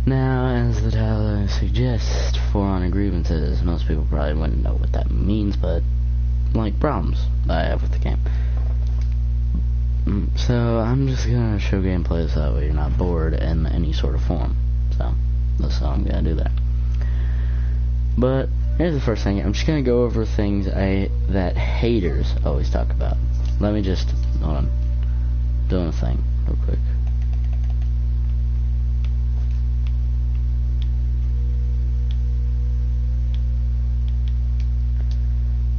Now, as the title suggests, for Honor Grievances, most people probably wouldn't know what that means, but, like, problems that I have with the game. So, I'm just gonna show gameplay so that way you're not bored in any sort of form. So, that's how I'm gonna do that. But, here's the first thing. I'm just gonna go over things that haters always talk about. Let me just, hold on, doing a thing real quick.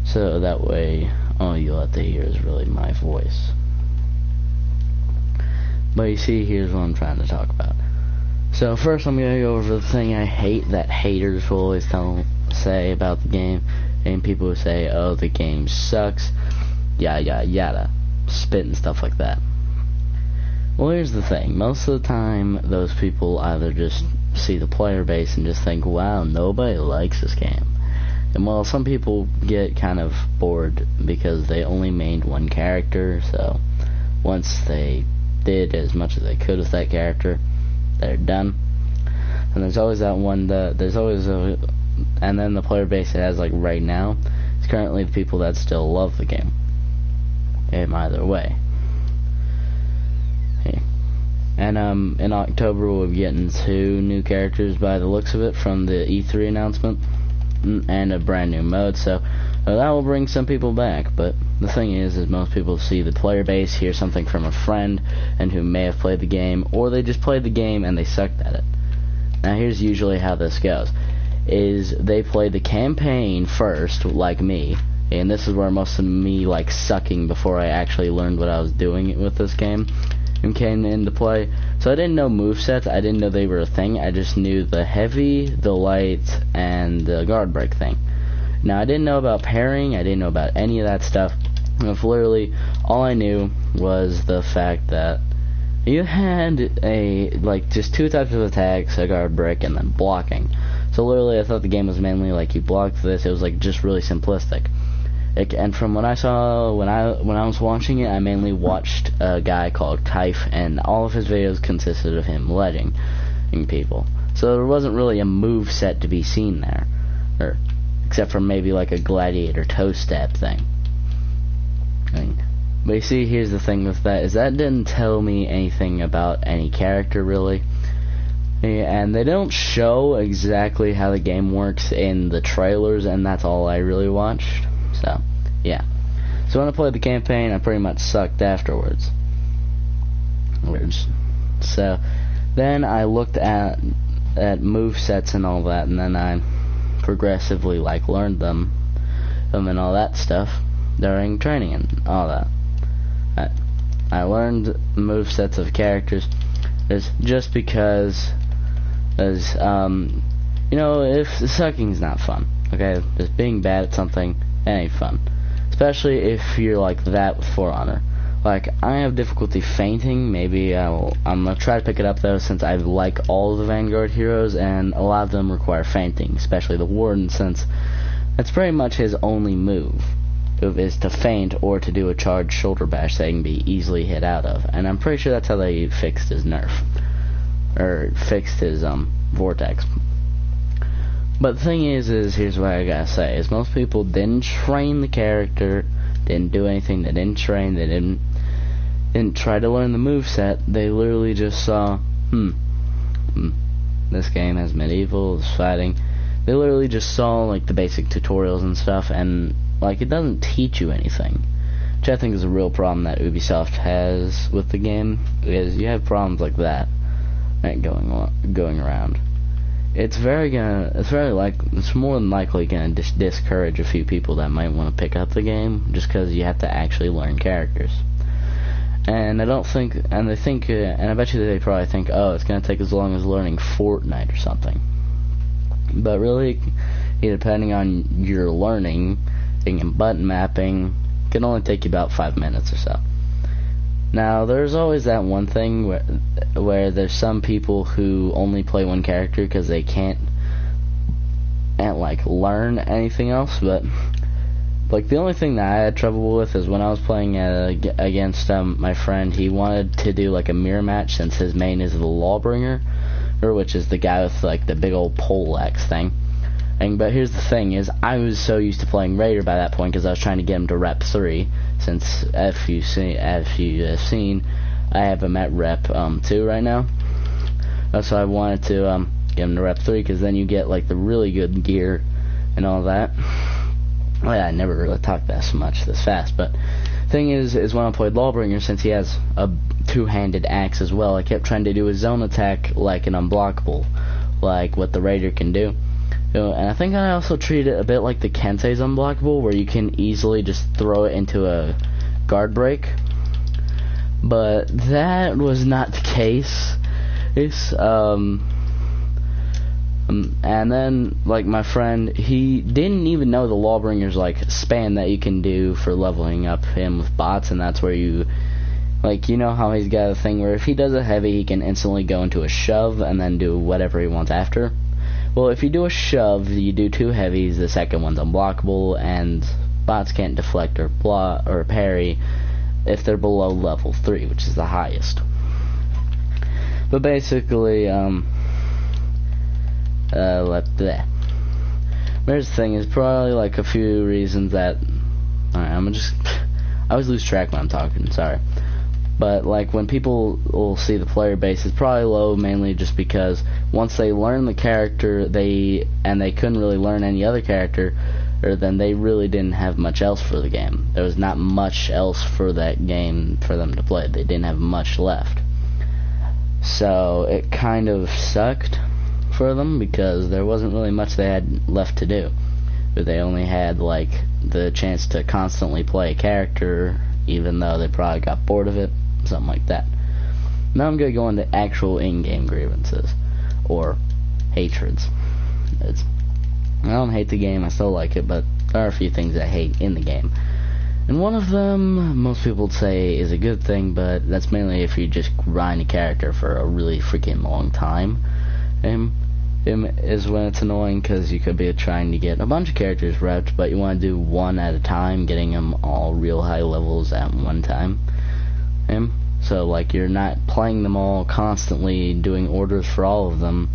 So that way, all you'll have to hear is really my voice. But you see, here's what I'm trying to talk about. So first I'm going to go over the thing I hate that haters will always say about the game. And people who say, oh, the game sucks, yada yada, spit and stuff like that. Well, here's the thing. Most of the time, those people either just see the player base and just think, wow, nobody likes this game. And well, some people get kind of bored because they only mained one character, so once they did as much as they could with that character, they're done. And there's always that one, and then the player base it has, like right now, is currently the people that still love the game. In either way. Okay. And in October we'll be getting 2 new characters by the looks of it from the E3 announcement. And a brand new mode, so that will bring some people back. But the thing is most people see the player base, hear something from a friend and who may have played the game, or they just played the game and they sucked at it. Now here's usually how this goes, is they play the campaign first, like me, and this is where most of me like sucking before I actually learned what I was doing with this game and came into play. So I didn't know movesets, I didn't know they were a thing, I just knew the heavy, the light, and the guard break thing. Now I didn't know about parrying, I didn't know about any of that stuff. Literally, all I knew was the fact that you had just 2 types of attacks, a guard break, and then blocking. So literally I thought the game was mainly like you blocked this, it was like just really simplistic. And from what I saw when I was watching it, I mainly watched a guy called Typh, and all of his videos consisted of him letting people. So there wasn't really a move set to be seen there, except for maybe like a gladiator toe stab thing. But you see, here's the thing with that, is that didn't tell me anything about any character really. And they don't show exactly how the game works in the trailers, and that's all I really watched. So, yeah. So when I played the campaign, I pretty much sucked afterwards. So, then I looked at movesets and all that, and then I progressively, learned them and all that stuff during training and all that. I learned movesets of characters just because, if sucking's not fun, okay? Just being bad at something ain't fun, especially if you're like that with For Honor. Like, I have difficulty fainting. Maybe I'm gonna try to pick it up though, since I like all of the Vanguard heroes, and a lot of them require fainting, especially the Warden, since that's pretty much his only move is to feint or to do a charged shoulder bash that he can be easily hit out of. And I'm pretty sure that's how they fixed his nerf, or fixed his vortex. But the thing is here's what I gotta say, is most people didn't train the character, didn't do anything, they didn't train, they didn't try to learn the moveset. They literally just saw, this game has medieval, it's fighting. They literally just saw, the basic tutorials and stuff, and, it doesn't teach you anything. Which I think is a real problem that Ubisoft has with the game, is you have problems like that going around. It's more than likely gonna discourage a few people that might want to pick up the game, just because you have to actually learn characters. And I bet you they probably think, oh, it's gonna take as long as learning Fortnite or something. But really, depending on your learning, and button mapping, it can only take you about 5 minutes or so. Now, there's always that one thing where there's some people who only play one character because they can't learn anything else, but the only thing that I had trouble with is when I was playing against my friend. He wanted to do a mirror match, since his main is the Lawbringer, or which is the guy with like the big old pole axe thing. But here's the thing: is I was so used to playing Raider by that point because I was trying to get him to rep 3. Since if you have seen, I have him at rep 2 right now. So I wanted to get him to rep 3 because then you get like the really good gear and all that. Well, yeah, I never really talked that much this fast, but thing is when I played Lawbringer, since he has a two-handed axe as well, I kept trying to do a zone attack like an unblockable, like what the Raider can do. And I think I also treat it a bit like the Kensei's unblockable, where you can easily just throw it into a guard break. But that was not the case. And then, like, my friend, he didn't even know the Lawbringer's, like, span that you can do for leveling up him with bots, and that's where you, like, you know how he's got a thing where if he does a heavy, he can instantly go into a shove and then do whatever he wants after. Well, if you do a shove, you do 2 heavies, the second one's unblockable, and bots can't deflect or block or parry if they're below level 3, which is the highest. But basically, there's the thing, is probably like a few reasons that, alright, I always lose track when I'm talking, sorry. But like when people will see the player base, it's probably low mainly just because once they learn the character, they couldn't really learn any other character, or then they really didn't have much else for the game. There was not much else for that game for them to play. They didn't have much left. So it kind of sucked for them because there wasn't really much they had left to do. But they only had like the chance to constantly play a character, even though they probably got bored of it, something like that. Now I'm going to go into actual in-game grievances, or hatreds. I don't hate the game, I still like it, but there are a few things I hate in the game. And one of them, most people would say, is a good thing, but that's mainly if you just grind a character for a really freaking long time. Is when it's annoying because you could be trying to get a bunch of characters repped, but you want to do one at a time, getting them all real high levels at one time. So like you're not playing them all constantly, doing orders for all of them.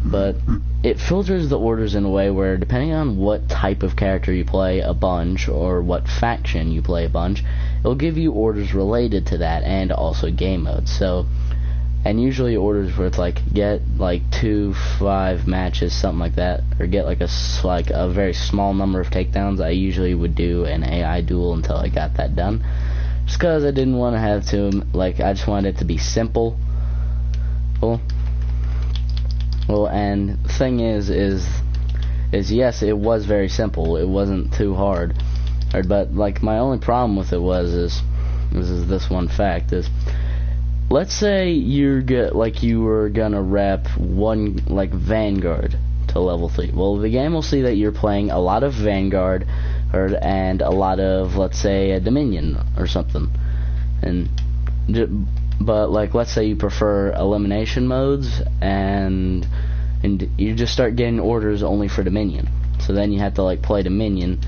But it filters the orders in a way where, depending on what type of character you play a bunch, or what faction you play a bunch, it'll give you orders related to that, and also game modes. So, and usually orders where it's like, get like 2-5 matches, something like that, or get like a very small number of takedowns. I usually would do an AI duel until I got that done, just because I didn't want to have to, like, I just wanted it to be simple. Well, and the thing is yes, it was very simple. It wasn't too hard. But like my only problem with it is this one fact is, let's say you were gonna rep one like Vanguard to level 3. Well, the game will see that you're playing a lot of Vanguard and a lot of, let's say, a Dominion or something. But like, let's say you prefer elimination modes, and you just start getting orders only for Dominion. So then you have to like play Dominion,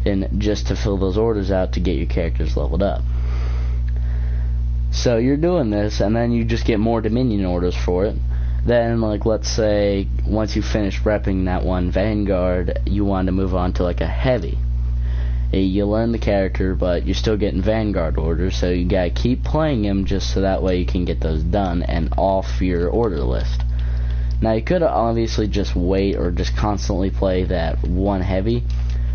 and just to fill those orders out to get your characters leveled up. So you're doing this, and then you just get more Dominion orders for it. Then, like, let's say once you finish repping that one Vanguard, you want to move on to like a heavy. You learn the character, but you're still getting Vanguard orders, so you gotta keep playing him just so that way you can get those done and off your order list. Now, you could obviously just wait or just constantly play that one heavy,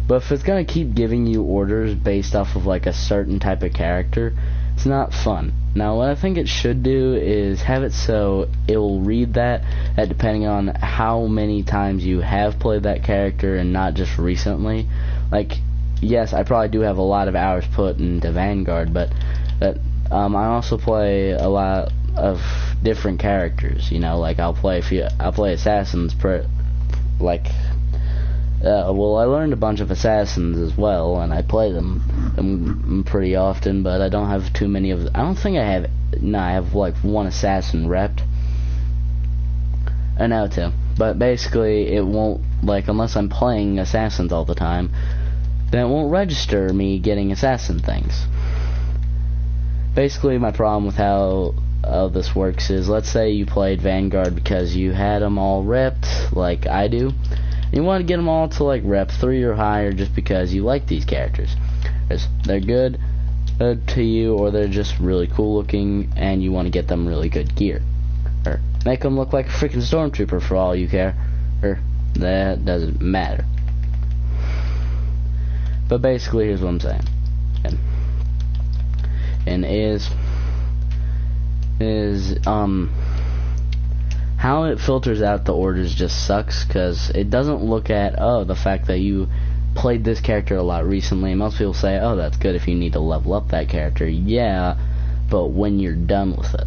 but if it's gonna keep giving you orders based off of like a certain type of character, it's not fun. Now, what I think it should do is have it so it will read that depending on how many times you have played that character and not just recently. Like, yes, I probably do have a lot of hours put into Vanguard, but I also play a lot of different characters. You know, like I'll play assassins well, I learned a bunch of assassins as well, and I play them pretty often, but I don't have too many of. I don't think I have. No, I have like one assassin repped. I know too, but basically it won't, like, unless I'm playing assassins all the time, then it won't register me getting assassin things. Basically, my problem with how this works is, let's say you played Vanguard because you had them all repped, like I do. You want to get them all to like rep 3 or higher just because you like these characters. They're good to you, or they're just really cool looking, and you want to get them really good gear. Or make them look like a freaking stormtrooper for all you care. Or that doesn't matter. But basically, here's what I'm saying. And is how it filters out the orders just sucks, because it doesn't look at, oh, the fact that you played this character a lot recently. Most people say, oh, that's good if you need to level up that character. Yeah, but when you're done with it.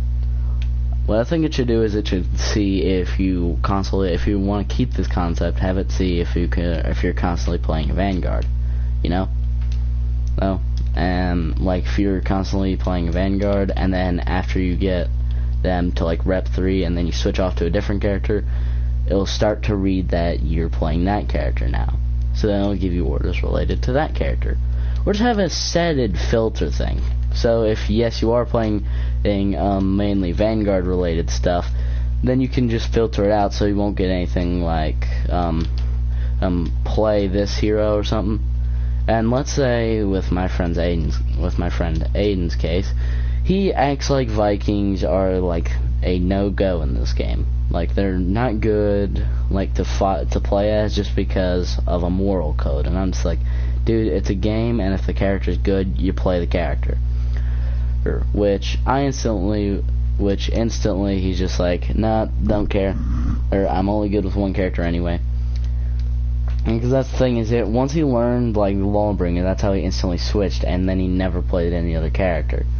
What I think it should do is it should see if you want to keep this concept, have it see if you're constantly playing Vanguard, you know? So, and like if you're constantly playing Vanguard, and then after you get them to like rep 3 and then you switch off to a different character, it'll start to read that you're playing that character now. So then it'll give you orders related to that character. Or just have a setted filter thing. So if, yes, you are playing mainly Vanguard related stuff, then you can just filter it out so you won't get anything like play this hero or something. And let's say with my friend Aiden's case, he acts like Vikings are like a no-go in this game. Like they're not good like to play as just because of a moral code. And I'm just like, dude, it's a game, and if the character's good, you play the character. Which instantly he's just like, nah, don't care, or I'm only good with one character anyway. Because that's the thing, is once he learned like Lawbringer, that's how he instantly switched, and then he never played any other character.